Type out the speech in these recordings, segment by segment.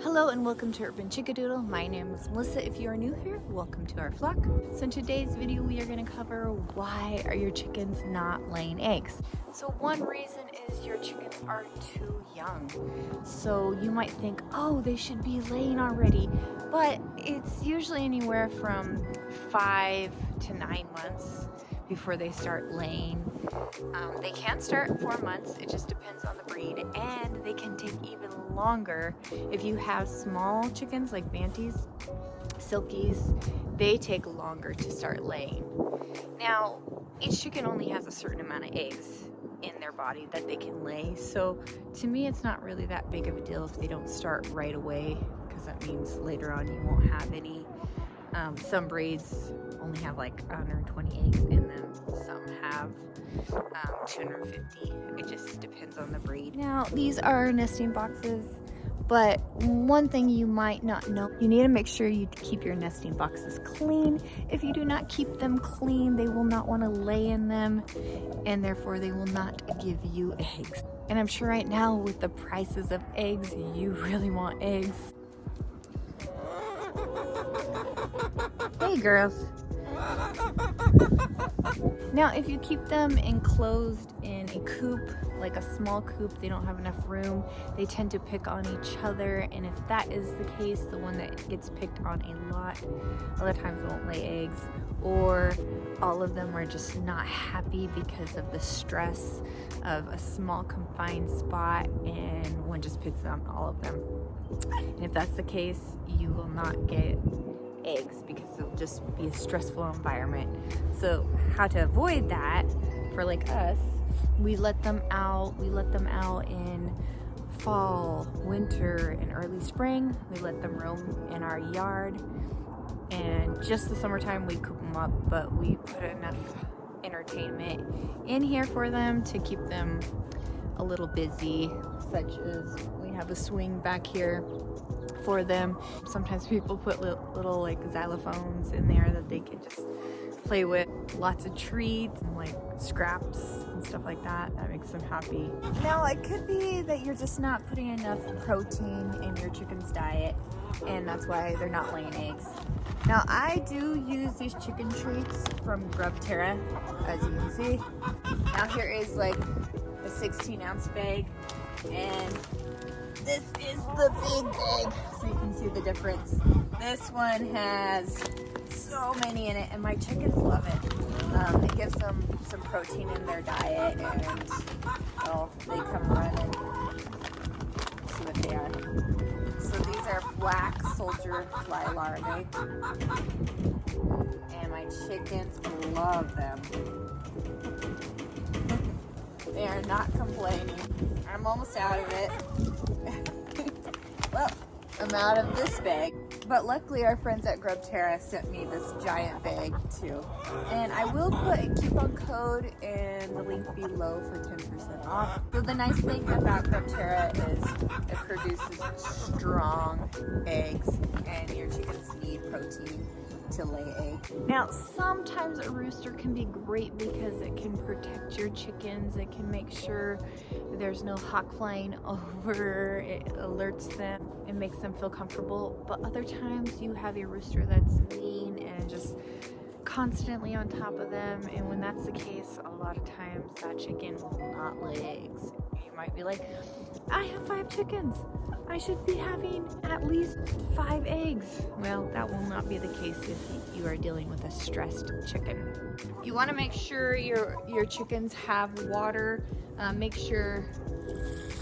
Hello and welcome to Urban Chickadoodle. My name is Melissa. If you are new here, welcome to our flock. So in today's video, we are going to cover why are your chickens not laying eggs. So one reason is your chickens are too young. So you might think, oh, they should be laying already, but it's usually anywhere from 5 to 9 months before they start laying. They can start at 4 months, it just depends on the breed, and they can take even longer. If you have small chickens like Banties, Silkies, they take longer to start laying. Now, each chicken only has a certain amount of eggs in their body that they can lay, so to me it's not really that big of a deal if they don't start right away, because that means later on you won't have any. Some breeds only have like 120 eggs in them, some have 250. It just depends on the breed. Now, these are nesting boxes, but one thing you might not know, you need to make sure you keep your nesting boxes clean. If you do not keep them clean, they will not want to lay in them, and therefore they will not give you eggs. And I'm sure right now with the prices of eggs, you really want eggs. Hey girls. Now if you keep them enclosed in a coop, like a small coop, they don't have enough room, they tend to pick on each other, and if that is the case, the one that gets picked on a lot, other times won't lay eggs, or all of them are just not happy because of the stress of a small confined spot and one just picks on all of them. And if that's the case, you will not get eggs because it'll just be a stressful environment. So how to avoid that for like us, we let them out in fall, winter, and early spring. We let them roam in our yard, and just the summertime we coop them up, but we put enough entertainment in here for them to keep them a little busy, such as we have a swing back here for them. Sometimes people put little like xylophones in there that they can just play with. Lots of treats and like scraps and stuff like that. That makes them happy. Now it could be that you're just not putting enough protein in your chicken's diet, and that's why they're not laying eggs. Now I do use these chicken treats from Grub Terra, as you can see. Now here is like a 16-ounce bag, and this is the big bag, so you can see the difference. This one has so many in it, and my chickens love it. It gives them some protein in their diet, and well, they come running. See what they are. So these are black soldier fly larvae, and my chickens love them. They are not complaining. I'm almost out of it. Well, I'm out of this bag. But luckily our friends at Grub Terra sent me this giant bag too. And I will put a coupon code in the link below for 10% off. So the nice thing about Grub Terra is it produces strong eggs, and your chickens need protein to lay eggs. Now sometimes a rooster can be great because it can protect your chickens. It can make sure there's no hawk flying over. It alerts them. It makes them feel comfortable. But other times you have a rooster that's mean and just constantly on top of them, and when that's the case, a lot of times that chicken will not lay eggs. You might be like, I have 5 chickens, I should be having at least 5 eggs. Well, that will not be the case if you are dealing with a stressed chicken. You want to make sure your chickens have water. Make sure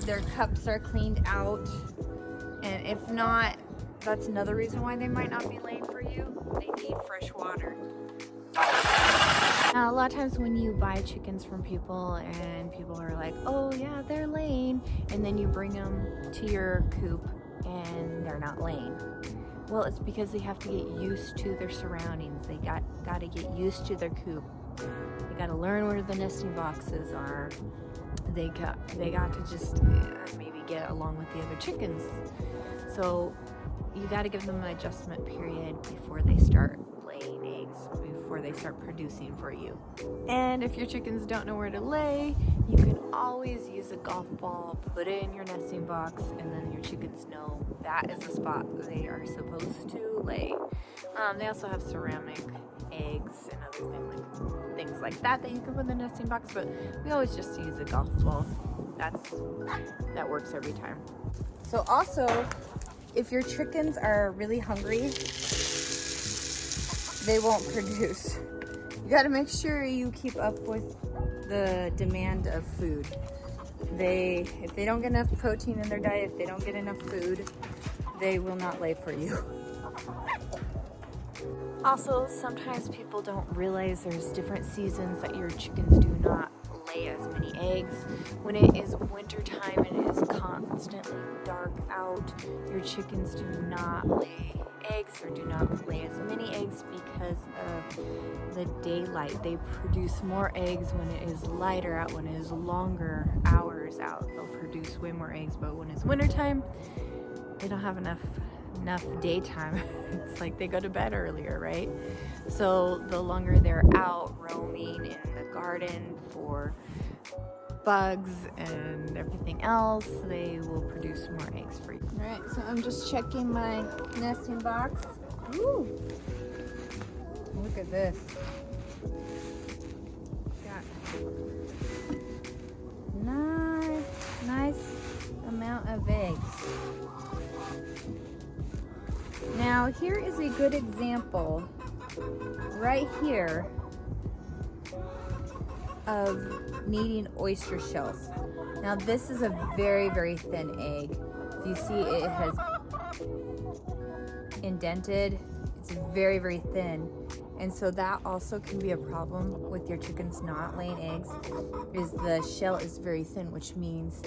their cups are cleaned out, and if not, that's another reason why they might not be laying for you. They need fresh water. Now, a lot of times when you buy chickens from people and people are like, oh yeah, they're laying, and then you bring them to your coop and they're not laying. Well, it's because they have to get used to their surroundings. They got to get used to their coop. They got to learn where the nesting boxes are. They got to just maybe get along with the other chickens. So you got to give them an adjustment period before they start laying eggs, before before they start producing for you. And if your chickens don't know where to lay, you can always use a golf ball, put it in your nesting box, and then your chickens know that is the spot they are supposed to lay. They also have ceramic eggs and other things like that you can put in the nesting box, but we always just use a golf ball. That works every time. So also, if your chickens are really hungry, they won't produce. You got to make sure you keep up with the demand of food. If they don't get enough protein in their diet, if they don't get enough food, they will not lay for you. Also, sometimes people don't realize there's different seasons that your chickens do not lay as many eggs. When it is winter time and it is constantly dark out, your chickens do not lay eggs or do not lay as many eggs because of the daylight. They produce more eggs when it is lighter out, when it is longer hours out. They'll produce way more eggs, but when it's wintertime, they don't have enough daytime. It's like they go to bed earlier, right? So the longer they're out roaming in the garden for bugs and everything else, they will produce more eggs for you. All right, so I'm just checking my nesting box. Ooh, look at this. Got nice amount of eggs. Now here is a good example right here of needing oyster shells. Now this is a very, very thin egg. You see it has indented. It's very, very thin. And so that also can be a problem with your chickens not laying eggs, is the shell is very thin, which means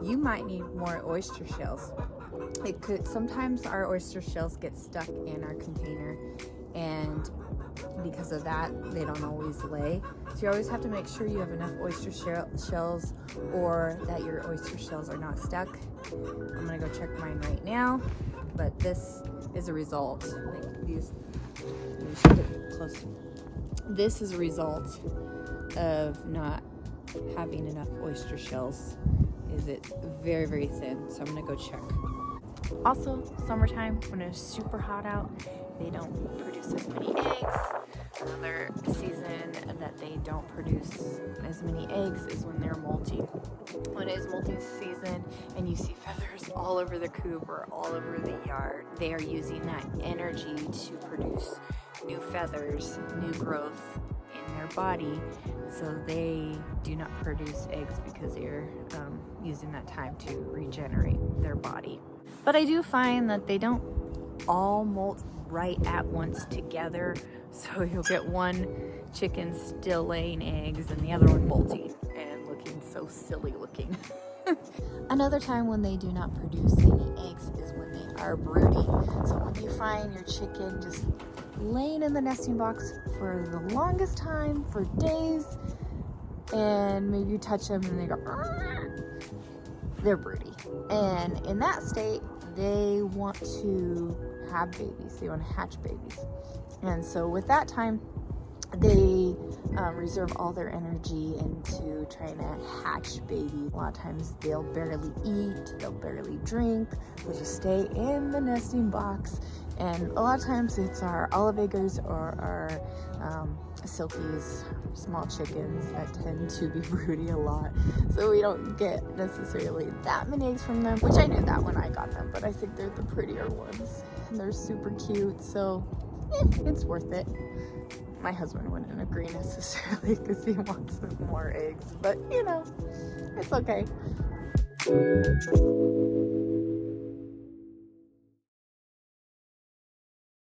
you might need more oyster shells. Sometimes our oyster shells get stuck in our container, and because of that, they don't always lay. So you always have to make sure you have enough oyster shells, or that your oyster shells are not stuck. I'm gonna go check mine right now, but this is a result. This is a result of not having enough oyster shells. It's very, very thin. So I'm gonna go check. Also, summertime, when it's super hot out, they don't produce as many eggs. Another season that they don't produce as many eggs is when they're molting. When it is molting season and you see feathers all over the coop or all over the yard, they are using that energy to produce new feathers, new growth in their body, so they do not produce eggs because they're using that time to regenerate their body. But I do find that they don't all molt right at once together, so you'll get one chicken still laying eggs and the other one molting and looking so silly looking. Another time when they do not produce any eggs is when they are brooding. So when you find your chicken just laying in the nesting box for the longest time, for days, and maybe you touch them and they go, they're broody. And in that state, they want to have babies. They want to hatch babies. And so with that time, they reserve all their energy into trying to hatch babies. A lot of times they'll barely eat, they'll barely drink, they'll just stay in the nesting box. And a lot of times it's our olive eggers or our silkies, small chickens that tend to be broody a lot. So we don't get necessarily that many eggs from them, which I knew that when I got them, but I think they're the prettier ones. And they're super cute, so it's worth it. My husband wouldn't agree necessarily because he wants some more eggs, but you know, it's okay.